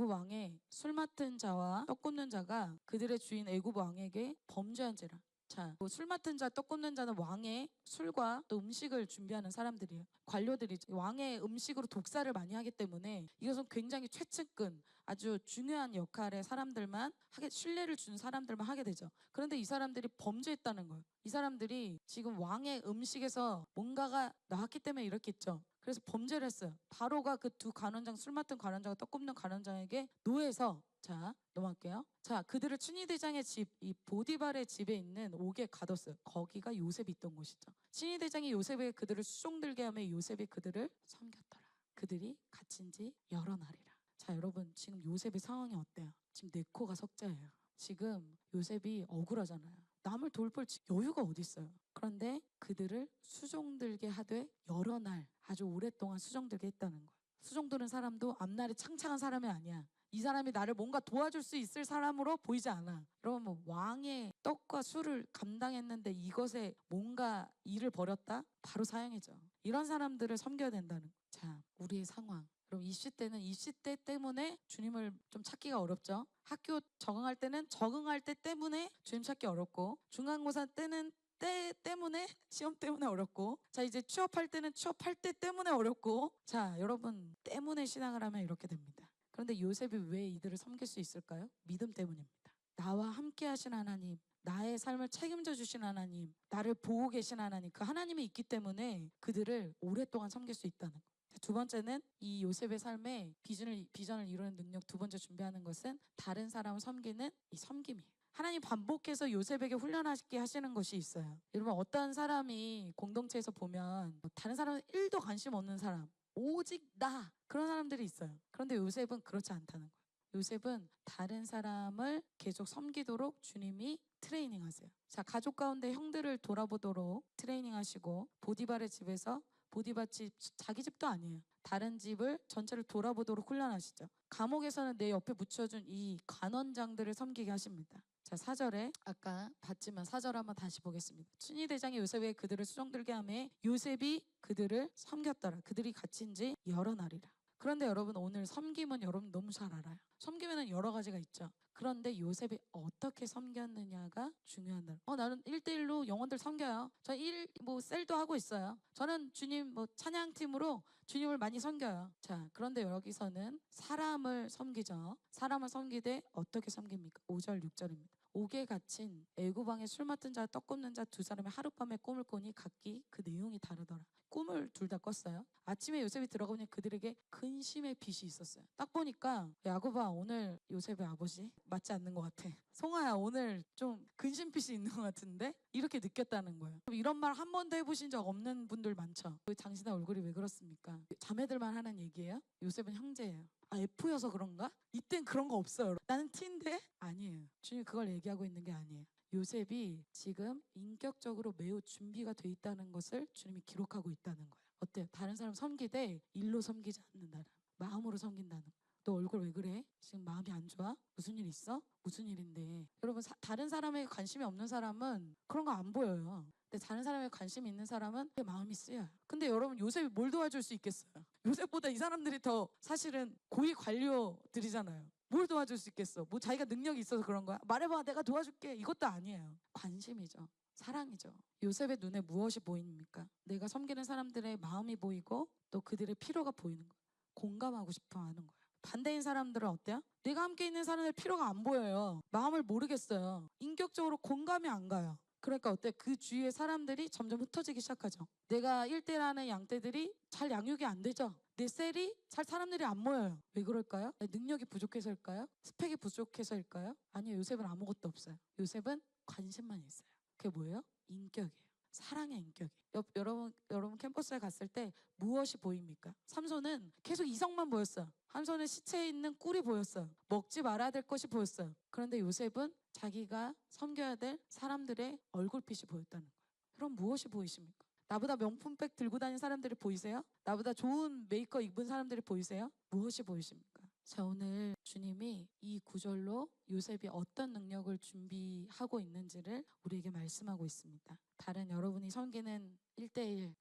왕의 술 맡은 자와 떡 굽는 자가 그들의 주인 애굽 왕에게 범죄한지라. 자, 술 맡은 자, 떡 굽는 자는 왕의 술과 또 음식을 준비하는 사람들이에요. 관료들이 왕의 음식으로 독사를 많이 하기 때문에 이것은 굉장히 최측근, 아주 중요한 역할의 사람들만 신뢰를 준 사람들만 하게 되죠. 그런데 이 사람들이 범죄했다는 거예요. 이 사람들이 지금 왕의 음식에서 뭔가가 나왔기 때문에 이렇겠죠. 그래서 범죄를 했어요. 바로가 그 두 관원장, 술 맡은 관원장과 떡 굽는 관원장에게 노예서, 자, 넘어갈게요. 자, 그들을 춘희대장의 집, 이 보디발의 집에 있는 옥에 가뒀어요. 거기가 요셉이 있던 곳이죠. 춘희대장이 요셉에게 그들을 수종들게 하며 요셉이 그들을 섬겼더라. 그들이 갇힌 지 여러 날이라. 자, 여러분, 지금 요셉의 상황이 어때요? 지금 네 코가 석자예요. 지금 요셉이 억울하잖아요. 남을 돌볼 여유가 어디 있어요. 그런데 그들을 수종들게 하되 여러 날, 아주 오랫동안 수종들게 했다는 거예요. 수종드는 사람도 앞날이 창창한 사람이 아니야. 이 사람이 나를 뭔가 도와줄 수 있을 사람으로 보이지 않아. 여러분, 뭐 왕의 떡과 술을 감당했는데 이것에 뭔가 일을 벌였다? 바로 사형이죠. 이런 사람들을 섬겨야 된다는 거예요. 자, 우리의 상황. 그럼 20대는 20대 때문에 주님을 좀 찾기가 어렵죠. 학교 적응할 때는 적응할 때 때문에 주님 찾기 어렵고, 중간고사 때는 때문에 시험 때문에 어렵고, 자 이제 취업할 때는 취업할 때 때문에 어렵고, 자 여러분 때문에 신앙을 하면 이렇게 됩니다. 그런데 요셉이 왜 이들을 섬길 수 있을까요? 믿음 때문입니다. 나와 함께 하신 하나님, 나의 삶을 책임져 주신 하나님, 나를 보고 계신 하나님, 그 하나님이 있기 때문에 그들을 오랫동안 섬길 수 있다는 거. 두 번째는 이 요셉의 삶에 비전을 이루는 능력, 두 번째 준비하는 것은 다른 사람을 섬기는 이 섬김이에요. 하나님 반복해서 요셉에게 훈련하게 하시는 것이 있어요. 여러분 어떤 사람이 공동체에서 보면 다른 사람은 1도 관심 없는 사람, 오직 나, 그런 사람들이 있어요. 그런데 요셉은 그렇지 않다는 거예요. 요셉은 다른 사람을 계속 섬기도록 주님이 트레이닝 하세요. 자, 가족 가운데 형들을 돌아보도록 트레이닝 하시고, 보디발의 집에서, 보디발 집 자기 집도 아니에요. 다른 집을 전체를 돌아보도록 훈련하시죠. 감옥에서는 내 옆에 붙여준 이 간원장들을 섬기게 하십니다. 자, 4절에 아까 봤지만 4절 한번 다시 보겠습니다. 춘희 대장이 요셉에게 그들을 수종들게 하매 요셉이 그들을 섬겼더라. 그들이 갇힌 지 여러 날이라. 그런데 여러분 오늘 섬김은 여러분 너무 잘 알아요. 섬김에는 여러 가지가 있죠. 그런데 요셉이 어떻게 섬겼느냐가 중요하다. 나는 1대1로 영혼들 섬겨요. 저 셀도 하고 있어요. 저는 주님 찬양팀으로 주님을 많이 섬겨요. 자, 그런데 여기서는 사람을 섬기죠. 사람을 섬기되 어떻게 섬깁니까? 5절 6절입니다. 옥에 갇힌 애구방에 술 맡은 자 떡 굽는 자 두 사람이 하룻밤에 꿈을 꾸니 각기 그 내용이 다르더라. 꿈을 둘 다 꿨어요. 아침에 요셉이 들어가보니 그들에게 근심의 빛이 있었어요. 딱 보니까 야곱아 오늘 요셉의 아버지 맞지 않는 것 같아. 송아야 오늘 좀 근심빛이 있는 것 같은데? 이렇게 느꼈다는 거예요. 이런 말 한 번도 해보신 적 없는 분들 많죠. 당신의 얼굴이 왜 그렇습니까? 자매들만 하는 얘기예요? 요셉은 형제예요. F여서 그런가? 이땐 그런 거 없어요. 나는 T인데? 아니에요. 주님 그걸 얘기하고 있는 게 아니에요. 요셉이 지금 인격적으로 매우 준비가 돼 있다는 것을 주님이 기록하고 있다는 거예요. 어때요? 다른 사람 섬기되 일로 섬기지 않는다는, 마음으로 섬긴다는. 너 얼굴 왜 그래? 지금 마음이 안 좋아? 무슨 일 있어? 무슨 일인데? 여러분 다른 사람에게 관심이 없는 사람은 그런 거 안 보여요. 근데 다른 사람에게 관심이 있는 사람은 마음이 쓰여요. 근데 여러분 요셉이 뭘 도와줄 수 있겠어요? 요셉보다 이 사람들이 더 사실은 고위 관료들이잖아요. 뭘 도와줄 수 있겠어? 뭐 자기가 능력이 있어서 그런 거야? 말해봐 내가 도와줄게. 이것도 아니에요. 관심이죠. 사랑이죠. 요셉의 눈에 무엇이 보입니까? 내가 섬기는 사람들의 마음이 보이고 또 그들의 필요가 보이는 거예요. 공감하고 싶어 하는 거예요. 반대인 사람들은 어때요? 내가 함께 있는 사람의 필요가 안 보여요. 마음을 모르겠어요. 인격적으로 공감이 안 가요. 그러니까 어때? 그 주위의 사람들이 점점 흩어지기 시작하죠. 내가 1대1하는 양떼들이 잘 양육이 안 되죠. 내 셀이 잘 사람들이 안 모여요. 왜 그럴까요? 능력이 부족해서일까요? 스펙이 부족해서일까요? 아니요. 요셉은 아무것도 없어요. 요셉은 관심만 있어요. 그게 뭐예요? 인격이에요. 사랑의 인격이에요. 여러분 캠퍼스에 갔을 때 무엇이 보입니까? 삼손은 계속 이성만 보였어요. 한 손에 시체에 있는 꿀이 보였어요. 먹지 말아야 될 것이 보였어요. 그런데 요셉은 자기가 섬겨야 될 사람들의 얼굴빛이 보였다는 거예요. 그럼 무엇이 보이십니까? 나보다 명품백 들고 다니는 사람들이 보이세요? 나보다 좋은 메이크업 입은 사람들이 보이세요? 무엇이 보이십니까? 자, 오늘 주님이 이 구절로 요셉이 어떤 능력을 준비하고 있는지를 우리에게 말씀하고 있습니다. 다른 여러분이 섬기는 1대1,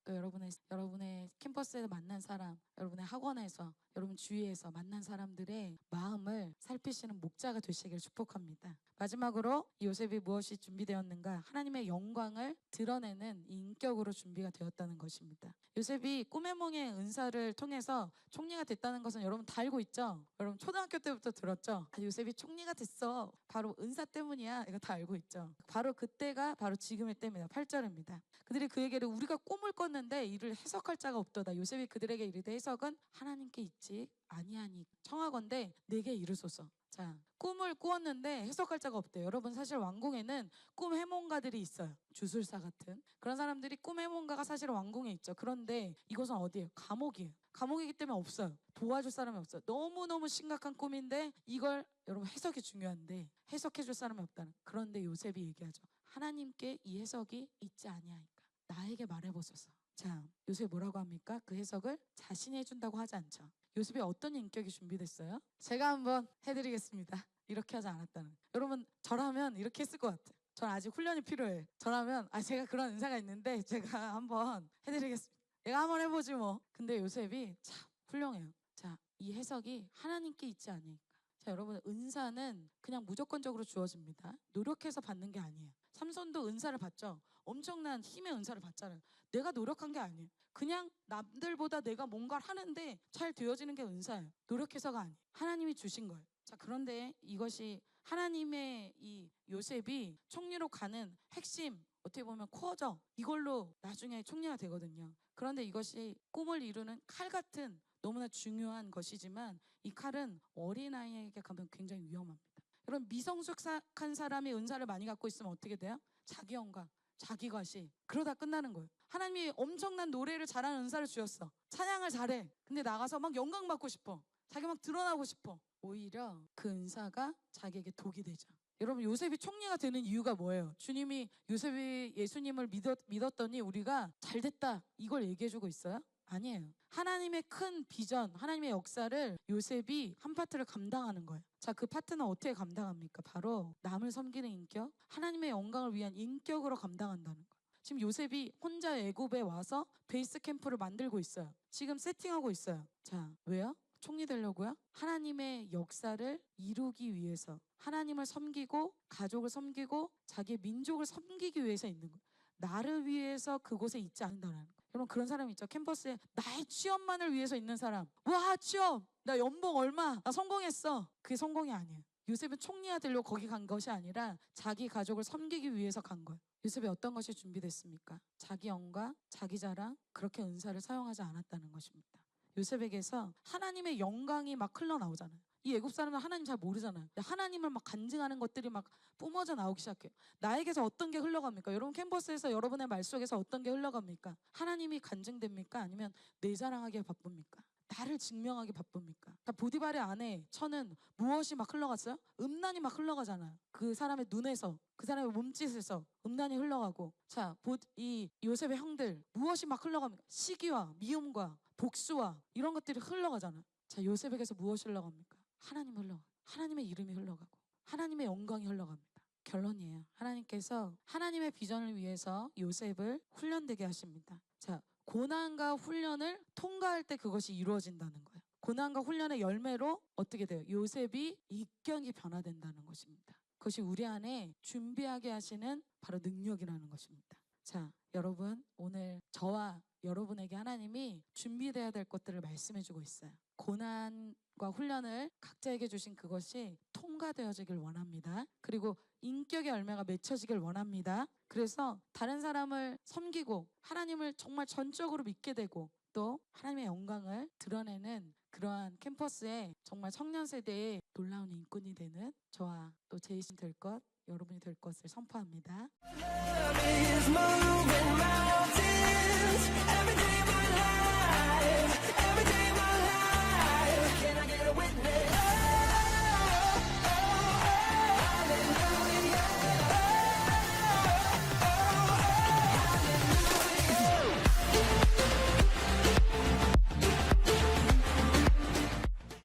여러분의 캠퍼스에서 만난 사람, 여러분의 학원에서, 여러분 주위에서 만난 사람들의 마음을 살피시는 목자가 되시길 축복합니다. 마지막으로 요셉이 무엇이 준비되었는가? 하나님의 영광을 드러내는 인격으로 준비가 되었다는 것입니다. 요셉이 꿈의 몽의 은사를 통해서 총리가 됐다는 것은 여러분 다 알고 있죠? 여러분 초등학교 때부터 들었죠? 요셉이 총리가 됐어. 바로 은사 때문이야. 이거 다 알고 있죠? 바로 그때가 바로 지금의 때입니다. 8절입니다. 그들이 그에게를 우리가 꿈을 꿨는데 이를 해석할 자가 없도다. 요셉이 그들에게 이르되 해석은 하나님께 있지 아니하니 청하건대 내게 이르소서. 자, 꿈을 꾸었는데 해석할 자가 없대요. 여러분 사실 왕궁에는 꿈 해몽가들이 있어요. 주술사 같은 그런 사람들이 꿈 해몽가가 사실 왕궁에 있죠. 그런데 이곳은 어디예요? 감옥이에요. 감옥이기 때문에 없어요. 도와줄 사람이 없어요. 너무너무 심각한 꿈인데 이걸 여러분 해석이 중요한데 해석해 줄 사람이 없다는. 그런데 요셉이 얘기하죠. 하나님께 이 해석이 있지 아니하니까 나에게 말해보소서. 자, 요셉이 뭐라고 합니까? 그 해석을 자신이 해준다고 하지 않죠. 요셉이 어떤 인격이 준비됐어요? 제가 한번 해드리겠습니다. 이렇게 하지 않았다는. 여러분 저라면 이렇게 했을 것 같아요. 전 아직 훈련이 필요해. 저라면 제가 그런 은사가 있는데 제가 한번 해드리겠습니다. 내가 한번 해보지 뭐. 근데 요셉이 참 훌륭해요. 자, 이 해석이 하나님께 있지 않을까. 자, 여러분, 은사는 그냥 무조건적으로 주어집니다. 노력해서 받는 게 아니에요. 삼손도 은사를 받죠. 엄청난 힘의 은사를 받잖아요. 내가 노력한 게 아니에요. 그냥 남들보다 내가 뭔가를 하는데 잘 되어지는 게 은사예요. 노력해서가 아니에요. 하나님이 주신 거예요. 자, 그런데 이것이 하나님의 이 요셉이 총리로 가는 핵심, 어떻게 보면 코어죠. 이걸로 나중에 총리가 되거든요. 그런데 이것이 꿈을 이루는 칼 같은 너무나 중요한 것이지만 이 칼은 어린아이에게 가면 굉장히 위험합니다. 여러분, 미성숙한 사람이 은사를 많이 갖고 있으면 어떻게 돼요? 자기 영광, 자기 과시, 그러다 끝나는 거예요. 하나님이 엄청난 노래를 잘하는 은사를 주셨어. 찬양을 잘해. 근데 나가서 막 영광 받고 싶어. 자기 막 드러나고 싶어. 오히려 그 은사가 자기에게 독이 되죠. 여러분, 요셉이 총리가 되는 이유가 뭐예요? 주님이 요셉이 예수님을 믿었더니 우리가 잘됐다 이걸 얘기해주고 있어요? 아니에요. 하나님의 큰 비전, 하나님의 역사를 요셉이 한 파트를 감당하는 거예요. 자, 그 파트는 어떻게 감당합니까? 바로 남을 섬기는 인격, 하나님의 영광을 위한 인격으로 감당한다는 거예요. 지금 요셉이 혼자 애굽에 와서 베이스 캠프를 만들고 있어요. 지금 세팅하고 있어요. 자, 왜요? 총리 되려고요? 하나님의 역사를 이루기 위해서, 하나님을 섬기고 가족을 섬기고 자기의 민족을 섬기기 위해서 있는 거예요. 나를 위해서 그곳에 있지 않는다는 거예요. 여러분, 그런 사람 있죠. 캠퍼스에 나의 취업만을 위해서 있는 사람. 와, 취업! 나 연봉 얼마? 나 성공했어. 그게 성공이 아니에요. 요셉은 총리가 되려고 거기 간 것이 아니라 자기 가족을 섬기기 위해서 간 거예요. 요셉이 어떤 것이 준비됐습니까? 자기 영광, 자기 자랑, 그렇게 은사를 사용하지 않았다는 것입니다. 요셉에게서 하나님의 영광이 막 흘러나오잖아요. 이 애굽 사람은 하나님 잘 모르잖아요. 하나님을 막 간증하는 것들이 막 뿜어져 나오기 시작해요. 나에게서 어떤 게 흘러갑니까? 여러분, 캠퍼스에서 여러분의 말 속에서 어떤 게 흘러갑니까? 하나님이 간증됩니까? 아니면 내 자랑하기에 바쁩니까? 나를 증명하기 바쁩니까? 보디발의 아내 처는 무엇이 막 흘러갔어요? 음란이 막 흘러가잖아요. 그 사람의 눈에서, 그 사람의 몸짓에서 음란이 흘러가고. 자, 이 요셉의 형들 무엇이 막 흘러갑니까? 시기와 미움과 복수와 이런 것들이 흘러가잖아요. 자, 요셉에게서 무엇이 흘러갑니까? 하나님 흘러가. 하나님의 이름이 흘러가고 하나님의 영광이 흘러갑니다. 결론이에요. 하나님께서 하나님의 비전을 위해서 요셉을 훈련되게 하십니다. 자, 고난과 훈련을 통과할 때 그것이 이루어진다는 거예요. 고난과 훈련의 열매로 어떻게 돼요? 요셉이 인격이 변화된다는 것입니다. 그것이 우리 안에 준비하게 하시는 바로 능력이라는 것입니다. 자, 여러분, 오늘 저와 여러분에게 하나님이 준비되어야 될 것들을 말씀해주고 있어요. 고난과 훈련을 각자에게 주신 그것이 통과되어지길 원합니다. 그리고 인격의 열매가 맺혀지길 원합니다. 그래서 다른 사람을 섬기고 하나님을 정말 전적으로 믿게 되고 또 하나님의 영광을 드러내는 그러한 캠퍼스에 정말 청년 세대의 놀라운 인꾼이 되는 저와 또 제이신 될 것, 여러분이 될 것을 선포합니다.